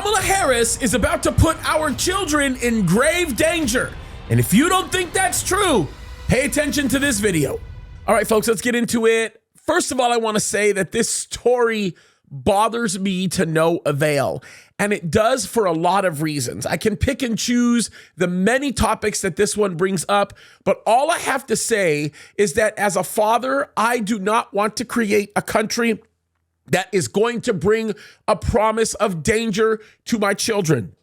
Kamala Harris is about to put our children in grave danger. And if you don't think that's true, pay attention to this video. All right, folks, let's get into it. First of all, I want to say that this story bothers me to no avail. And it does for a lot of reasons. I can pick and choose the many topics that this one brings up, but all I have to say is that as a father, I do not want to create a country that is going to bring a promise of danger to my children.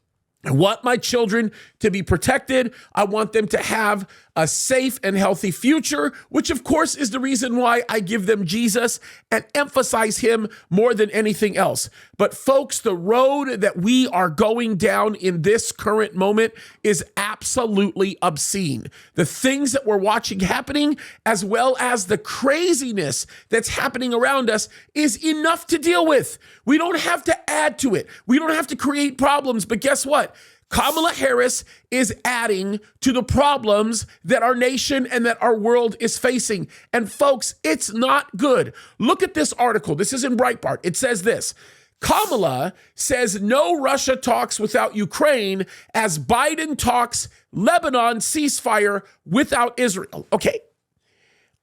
I want my children to be protected. I want them to have a safe and healthy future, which of course is the reason why I give them Jesus and emphasize him more than anything else. But folks, the road that we are going down in this current moment is absolutely obscene. The things that we're watching happening, as well as the craziness that's happening around us, is enough to deal with. We don't have to add to it. We don't have to create problems. But guess what? Kamala Harris is adding to the problems that our nation and that our world is facing. And folks, it's not good. Look at this article. This is in Breitbart. It says this: Kamala says no Russia talks without Ukraine as Biden talks Lebanon ceasefire without Israel. Okay,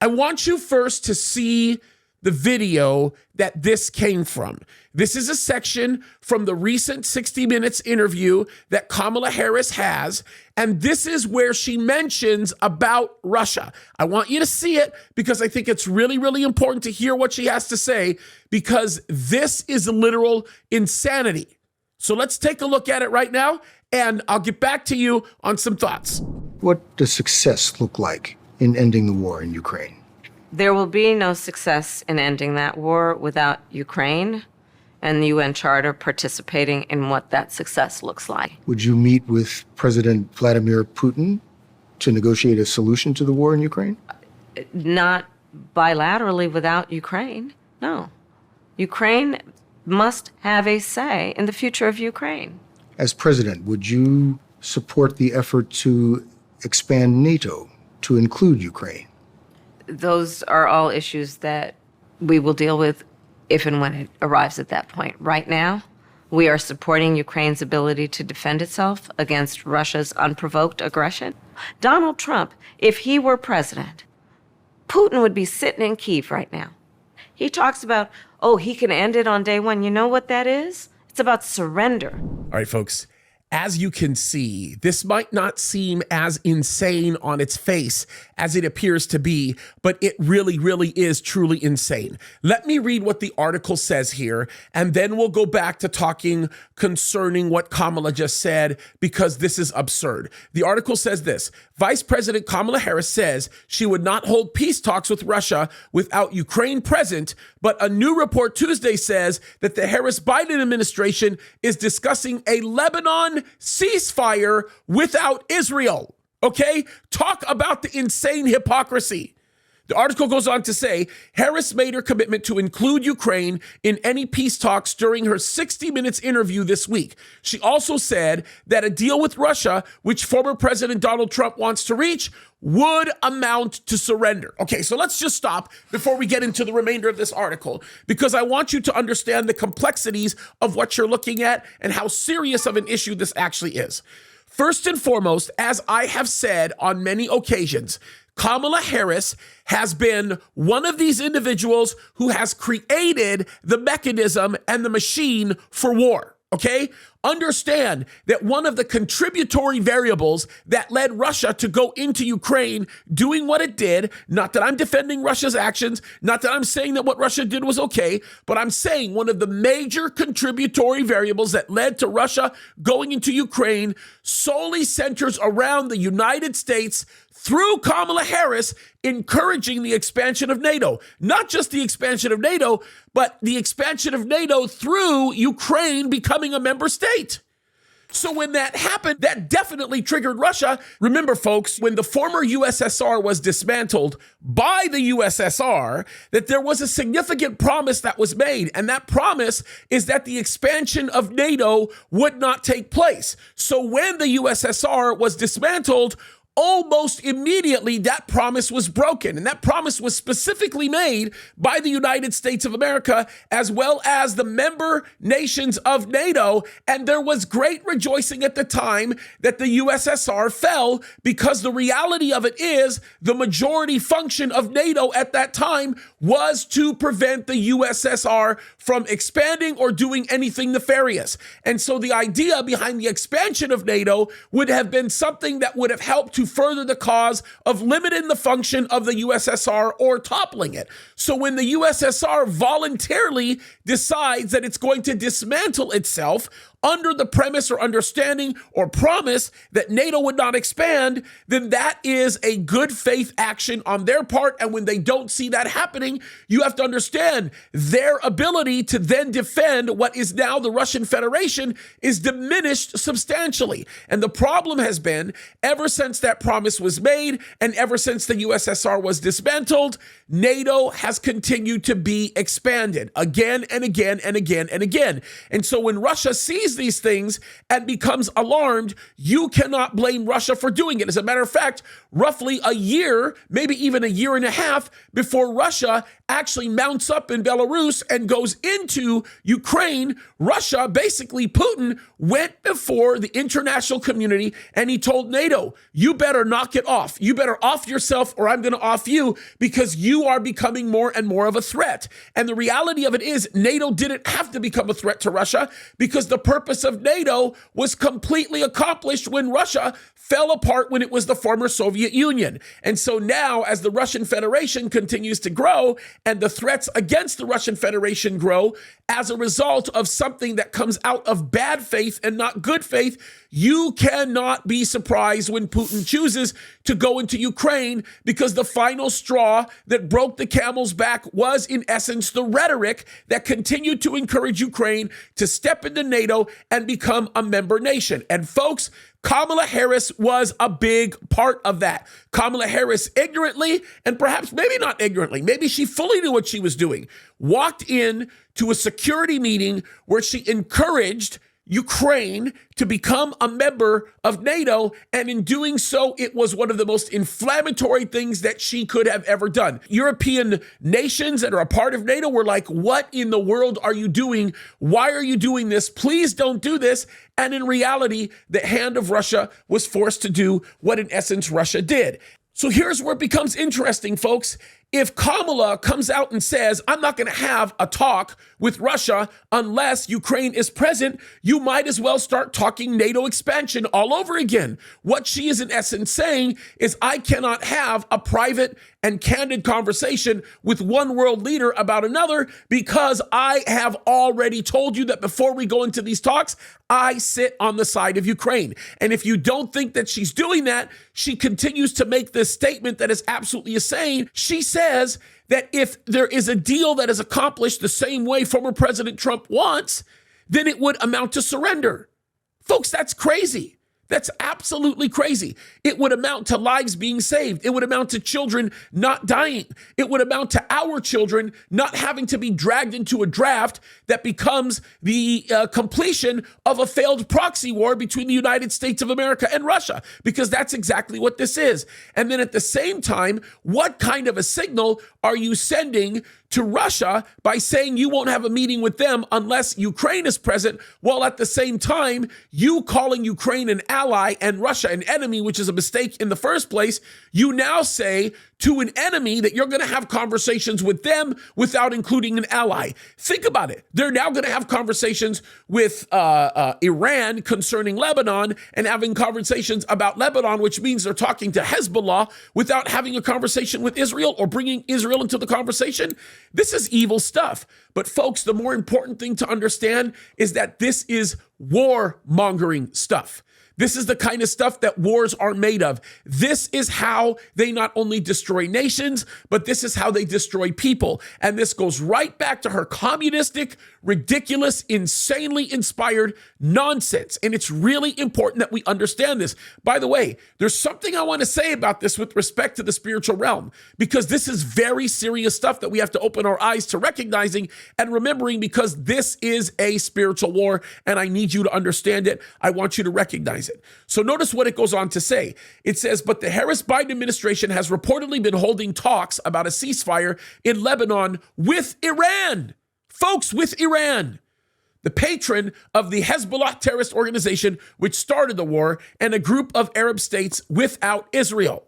I want you first to see the video that this came from. This is a section from the recent 60 Minutes interview that Kamala Harris has, and this is where she mentions about Russia. I want you to see it because I think it's really, really important to hear what she has to say, because this is literal insanity. So let's take a look at it right now, and I'll get back to you on some thoughts. What does success look like in ending the war in Ukraine? There will be no success in ending that war without Ukraine and the UN Charter participating in what that success looks like. Would you meet with President Vladimir Putin to negotiate a solution to the war in Ukraine? Not bilaterally without Ukraine, no. Ukraine must have a say in the future of Ukraine. As president, would you support the effort to expand NATO to include Ukraine? Those are all issues that we will deal with if and when it arrives at that point. Right now, we are supporting Ukraine's ability to defend itself against Russia's unprovoked aggression. Donald Trump, if he were president, Putin would be sitting in Kyiv right now. He talks about, oh, he can end it on day one. You know what that is? It's about surrender. All right, folks. As you can see, this might not seem as insane on its face as it appears to be, but it really, really is truly insane. Let me read what the article says here, and then we'll go back to talking concerning what Kamala just said, because this is absurd. The article says this: Vice President Kamala Harris says she would not hold peace talks with Russia without Ukraine present, but a new report Tuesday says that the Harris-Biden administration is discussing a Lebanon ceasefire without Israel. Okay? Talk about the insane hypocrisy. The article goes on to say, Harris made her commitment to include Ukraine in any peace talks during her 60 Minutes interview this week. She also said that a deal with Russia, which former President Donald Trump wants to reach, would amount to surrender. Okay, so let's just stop before we get into the remainder of this article, because I want you to understand the complexities of what you're looking at and how serious of an issue this actually is. First and foremost, as I have said on many occasions, Kamala Harris has been one of these individuals who has created the mechanism and the machine for war, okay? Understand that one of the contributory variables that led Russia to go into Ukraine doing what it did, not that I'm defending Russia's actions, not that I'm saying that what Russia did was okay, but I'm saying one of the major contributory variables that led to Russia going into Ukraine solely centers around the United States through Kamala Harris encouraging the expansion of NATO. Not just the expansion of NATO, but the expansion of NATO through Ukraine becoming a member state. So when that happened, that definitely triggered Russia. Remember, folks, when the former USSR was dismantled by the USSR, that there was a significant promise that was made. And that promise is that the expansion of NATO would not take place. So when the USSR was dismantled, almost immediately that promise was broken. And that promise was specifically made by the United States of America, as well as the member nations of NATO. And there was great rejoicing at the time that the USSR fell, because the reality of it is the majority function of NATO at that time was to prevent the USSR from expanding or doing anything nefarious. And so the idea behind the expansion of NATO would have been something that would have helped to further the cause of limiting the function of the USSR or toppling it. So when the USSR voluntarily decides that it's going to dismantle itself under the premise or understanding or promise that NATO would not expand, then that is a good faith action on their part. And when they don't see that happening, you have to understand their ability to then defend what is now the Russian Federation is diminished substantially. And the problem has been, ever since that promise was made and ever since the USSR was dismantled, NATO has continued to be expanded again and again and again and again. And so when Russia sees these things and becomes alarmed, you cannot blame Russia for doing it. As a matter of fact, roughly a year, maybe even a year and a half before Russia actually mounts up in Belarus and goes into Ukraine, Russia, basically Putin, went before the international community and he told NATO, you better knock it off. You better off yourself or I'm going to off you, because you are becoming more and more of a threat. And the reality of it is NATO didn't have to become a threat to Russia, because the purpose of NATO was completely accomplished when Russia fell apart when it was the former Soviet Union. And so now, as the Russian Federation continues to grow and the threats against the Russian Federation grow as a result of something that comes out of bad faith and not good faith, you cannot be surprised when Putin chooses to go into Ukraine, because the final straw that broke the camel's back was, in essence, the rhetoric that continued to encourage Ukraine to step into NATO and become a member nation. And folks, Kamala Harris was a big part of that. Kamala Harris ignorantly, and perhaps maybe not ignorantly, maybe she fully knew what she was doing, walked in to a security meeting where she encouraged Ukraine to become a member of NATO, and in doing so, it was one of the most inflammatory things that she could have ever done. European nations that are a part of NATO were like, what in the world are you doing? Why are you doing this? Please don't do this. And in reality, the hand of Russia was forced to do what in essence Russia did. So here's where it becomes interesting, folks. If Kamala comes out and says, I'm not going to have a talk with Russia unless Ukraine is present, you might as well start talking NATO expansion all over again. What she is in essence saying is, I cannot have a private and candid conversation with one world leader about another, because I have already told you that before we go into these talks, I sit on the side of Ukraine. And if you don't think that she's doing that, she continues to make this statement that is absolutely insane. She says that if there is a deal that is accomplished the same way former President Trump wants, then it would amount to surrender. Folks, that's crazy. That's absolutely crazy. It would amount to lives being saved. It would amount to children not dying. It would amount to our children not having to be dragged into a draft that becomes the completion of a failed proxy war between the United States of America and Russia, because that's exactly what this is. And then at the same time, what kind of a signal are you sending to Russia by saying you won't have a meeting with them unless Ukraine is present, while at the same time, you calling Ukraine an ally and Russia an enemy, which is a mistake in the first place? You now say to an enemy that you're going to have conversations with them without including an ally. Think about it. They're now going to have conversations with Iran concerning Lebanon, and having conversations about Lebanon, which means they're talking to Hezbollah without having a conversation with Israel or bringing Israel into the conversation. This is evil stuff. But folks, the more important thing to understand is that this is warmongering stuff. This is the kind of stuff that wars are made of. This is how they not only destroy nations, but this is how they destroy people. And this goes right back to her communistic, ridiculous, insanely inspired nonsense. And it's really important that we understand this. By the way, there's something I want to say about this with respect to the spiritual realm, because this is very serious stuff that we have to open our eyes to recognizing and remembering, because this is a spiritual war, and I need you to understand it. I want you to recognize denies it. So notice what it goes on to say. It says, but the Harris-Biden administration has reportedly been holding talks about a ceasefire in Lebanon with Iran. Folks, with Iran, the patron of the Hezbollah terrorist organization, which started the war, and a group of Arab states without Israel.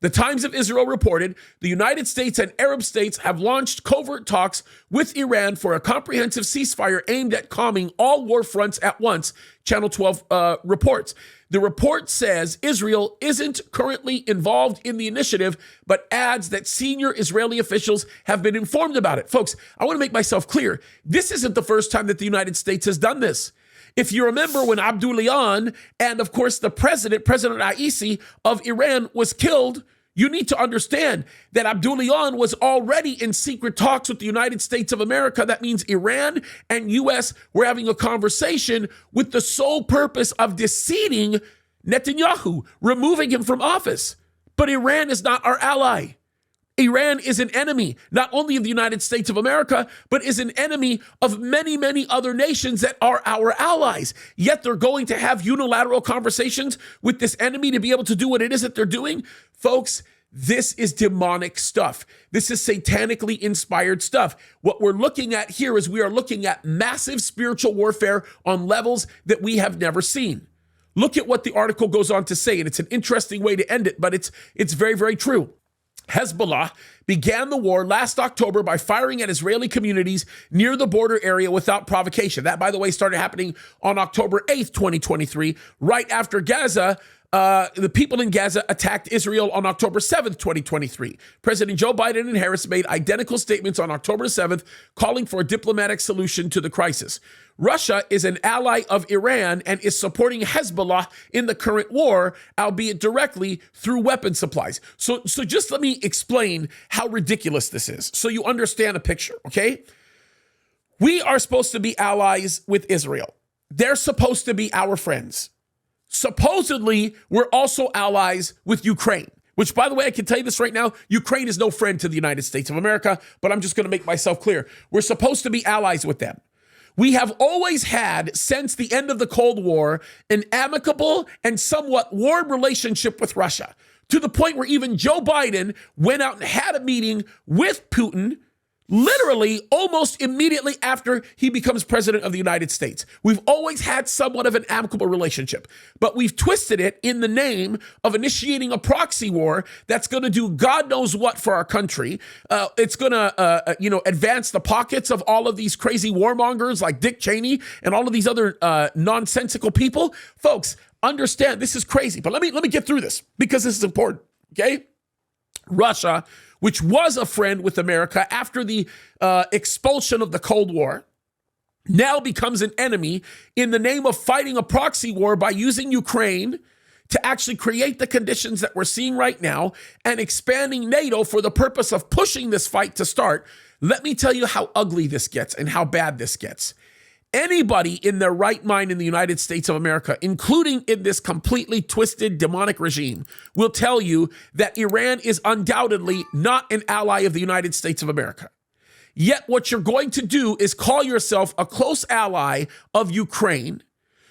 The Times of Israel reported the United States and Arab states have launched covert talks with Iran for a comprehensive ceasefire aimed at calming all war fronts at once, Channel 12 reports. The report says Israel isn't currently involved in the initiative, but adds that senior Israeli officials have been informed about it. Folks, I want to make myself clear. This isn't the first time that the United States has done this. If you remember when Abdullahian and, of course, President Raisi of Iran was killed, you need to understand that Abdullahian was already in secret talks with the United States of America. That means Iran and U.S. were having a conversation with the sole purpose of defeating Netanyahu, removing him from office. But Iran is not our ally. Iran is an enemy, not only of the United States of America, but is an enemy of many, many other nations that are our allies. Yet they're going to have unilateral conversations with this enemy to be able to do what it is that they're doing. Folks, this is demonic stuff. This is satanically inspired stuff. What we're looking at here is we are looking at massive spiritual warfare on levels that we have never seen. Look at what the article goes on to say, and it's an interesting way to end it, but it's very, very true. Hezbollah began the war last October by firing at Israeli communities near the border area without provocation. That, by the way, started happening on October 8th, 2023, right after Gaza. The people in Gaza attacked Israel on October 7th, 2023. President Joe Biden and Harris made identical statements on October 7th, calling for a diplomatic solution to the crisis. Russia is an ally of Iran and is supporting Hezbollah in the current war, albeit directly through weapon supplies. So just let me explain how ridiculous this is so you understand a picture, okay? We are supposed to be allies with Israel. They're supposed to be our friends. Supposedly, we're also allies with Ukraine, which, by the way, I can tell you this right now, Ukraine is no friend to the United States of America, but I'm just going to make myself clear. We're supposed to be allies with them. We have always had, since the end of the Cold War, an amicable and somewhat warm relationship with Russia, to the point where even Joe Biden went out and had a meeting with Putin literally almost immediately after he becomes president of the United States. We've always had somewhat of an amicable relationship, but we've twisted it in the name of initiating a proxy war that's going to do God knows what for our country. It's going to, advance the pockets of all of these crazy warmongers like Dick Cheney and all of these other nonsensical people. Folks, understand this is crazy, but let me get through this because this is important, okay? Russia, which was a friend with America after the expulsion of the Cold War, now becomes an enemy in the name of fighting a proxy war by using Ukraine to actually create the conditions that we're seeing right now and expanding NATO for the purpose of pushing this fight to start. Let me tell you how ugly this gets and how bad this gets. Anybody in their right mind in the United States of America, including in this completely twisted demonic regime, will tell you that Iran is undoubtedly not an ally of the United States of America. Yet what you're going to do is call yourself a close ally of Ukraine.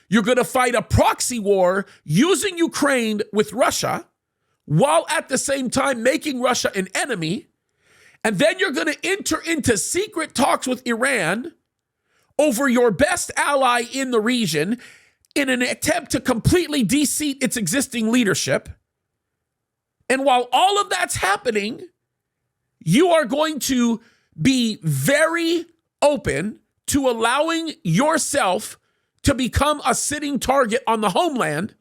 You're going to fight a proxy war using Ukraine with Russia, while at the same time making Russia an enemy. And then you're going to enter into secret talks with Iran over your best ally in the region in an attempt to completely de-seat its existing leadership. And while all of that's happening, you are going to be very open to allowing yourself to become a sitting target on the homeland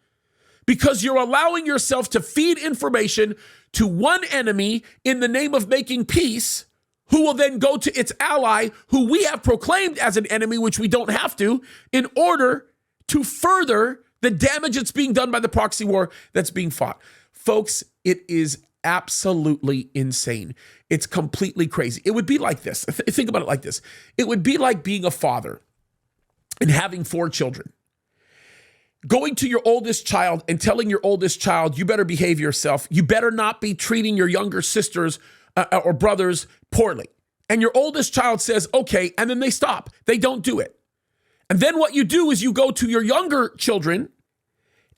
because you're allowing yourself to feed information to one enemy in the name of making peace, who will then go to its ally, who we have proclaimed as an enemy, which we don't have to, in order to further the damage that's being done by the proxy war that's being fought. Folks, it is absolutely insane. It's completely crazy. It would be like this. Think about it like this. It would be like being a father and having 4 children. Going to your oldest child and telling your oldest child, you better behave yourself. You better not be treating your younger sisters or brothers poorly. And your oldest child says, okay, and then they stop. They don't do it. And then what you do is you go to your younger children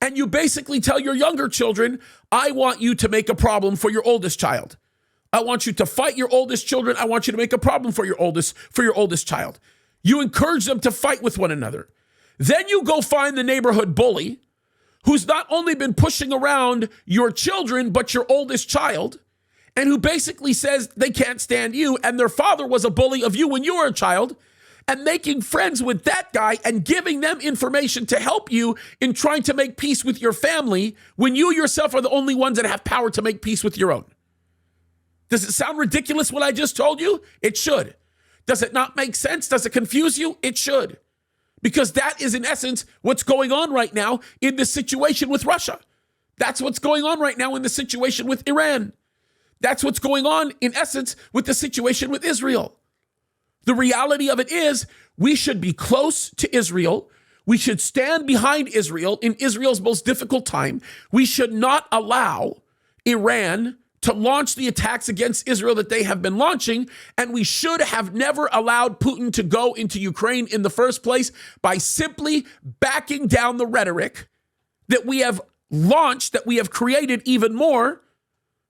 And you basically tell your younger children, I want you to make a problem for your oldest child. I want you to fight your oldest children. I want you to make a problem for your oldest child. You encourage them to fight with one another. Then you go find the neighborhood bully who's not only been pushing around your children, but your oldest child, and who basically says they can't stand you, and their father was a bully of you when you were a child, and making friends with that guy and giving them information to help you in trying to make peace with your family when you yourself are the only ones that have power to make peace with your own. Does it sound ridiculous what I just told you? It should. Does it not make sense? Does it confuse you? It should. Because that is in essence what's going on right now in the situation with Russia. That's what's going on right now in the situation with Iran. That's what's going on in essence with the situation with Israel. The reality of it is we should be close to Israel. We should stand behind Israel in Israel's most difficult time. We should not allow Iran to launch the attacks against Israel that they have been launching, and we should have never allowed Putin to go into Ukraine in the first place by simply backing down the rhetoric that we have launched, that we have created even more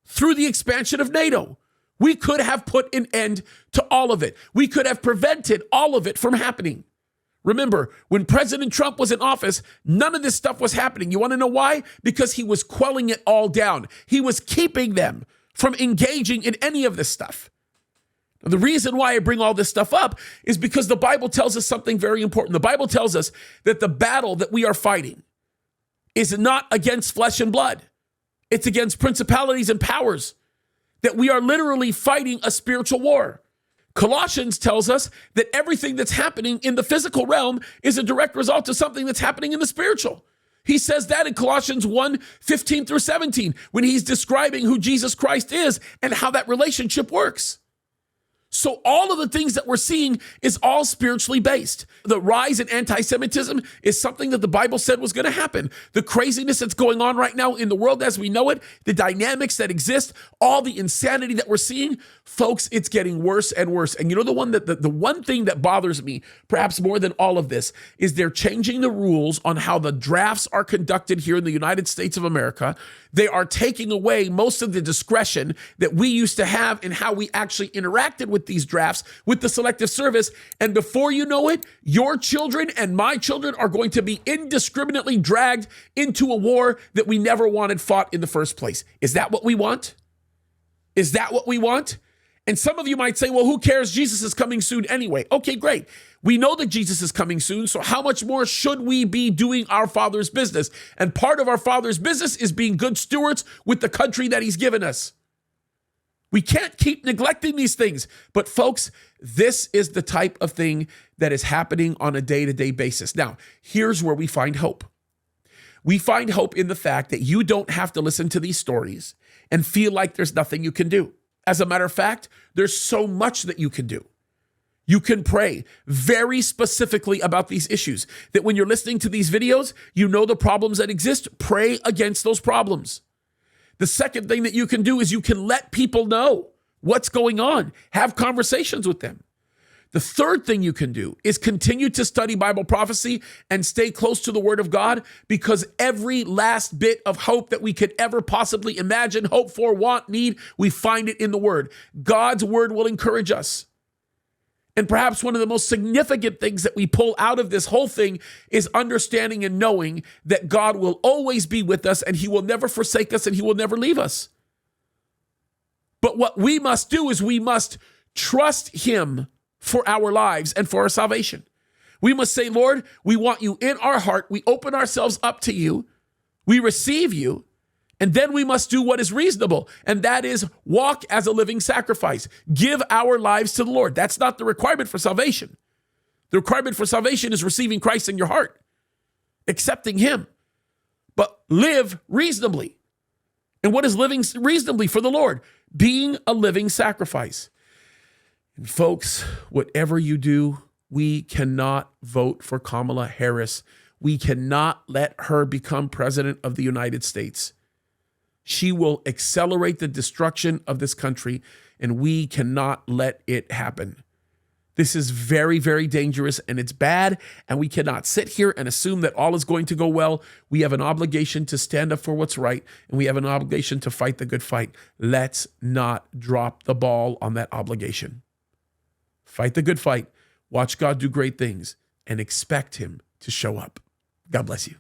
through the expansion of NATO. We could have put an end to all of it. We could have prevented all of it from happening. Remember, when President Trump was in office, none of this stuff was happening. You want to know why? Because he was quelling it all down. He was keeping them from engaging in any of this stuff. The reason why I bring all this stuff up is because the Bible tells us something very important. The Bible tells us that the battle that we are fighting is not against flesh and blood. It's against principalities and powers, that we are literally fighting a spiritual war. Colossians tells us that everything that's happening in the physical realm is a direct result of something that's happening in the spiritual. He says that in Colossians 1:15 through 17, when he's describing who Jesus Christ is and how that relationship works. So all of the things that we're seeing is all spiritually based. The rise in anti-Semitism is something that the Bible said was going to happen. The craziness that's going on right now in the world as we know it, the dynamics that exist, all the insanity that we're seeing, folks, it's getting worse and worse. And you know, the one thing that bothers me, perhaps more than all of this, is they're changing the rules on how the drafts are conducted here in the United States of America. They are taking away most of the discretion that we used to have in how we actually interacted with these drafts with the Selective Service. And before you know it, your children and my children are going to be indiscriminately dragged into a war that we never wanted fought in the first place. Is that what we want? Is that what we want? And some of you might say, well, who cares? Jesus is coming soon anyway. Okay, great. We know that Jesus is coming soon, so how much more should we be doing our Father's business? And part of our Father's business is being good stewards with the country that he's given us. We can't keep neglecting these things. But folks, this is the type of thing that is happening on a day-to-day basis. Now, here's where we find hope. We find hope in the fact that you don't have to listen to these stories and feel like there's nothing you can do. As a matter of fact, there's so much that you can do. You can pray very specifically about these issues, that when you're listening to these videos, you know the problems that exist. Pray against those problems. The second thing that you can do is you can let people know what's going on. Have conversations with them. The third thing you can do is continue to study Bible prophecy and stay close to the Word of God, because every last bit of hope that we could ever possibly imagine, hope for, want, need, we find it in the Word. God's Word will encourage us. And perhaps one of the most significant things that we pull out of this whole thing is understanding and knowing that God will always be with us, and he will never forsake us, and he will never leave us. But what we must do is we must trust him for our lives and for our salvation. We must say, Lord, we want you in our heart. We open ourselves up to you. We receive you. And then we must do what is reasonable, and that is walk as a living sacrifice. Give our lives to the Lord. That's not the requirement for salvation. The requirement for salvation is receiving Christ in your heart, accepting him. But live reasonably. And what is living reasonably for the Lord? Being a living sacrifice. And folks, whatever you do, we cannot vote for Kamala Harris. We cannot let her become president of the United States. She will accelerate the destruction of this country, and we cannot let it happen. This is very, very dangerous and it's bad. And we cannot sit here and assume that all is going to go well. We have an obligation to stand up for what's right. And we have an obligation to fight the good fight. Let's not drop the ball on that obligation. Fight the good fight. Watch God do great things and expect him to show up. God bless you.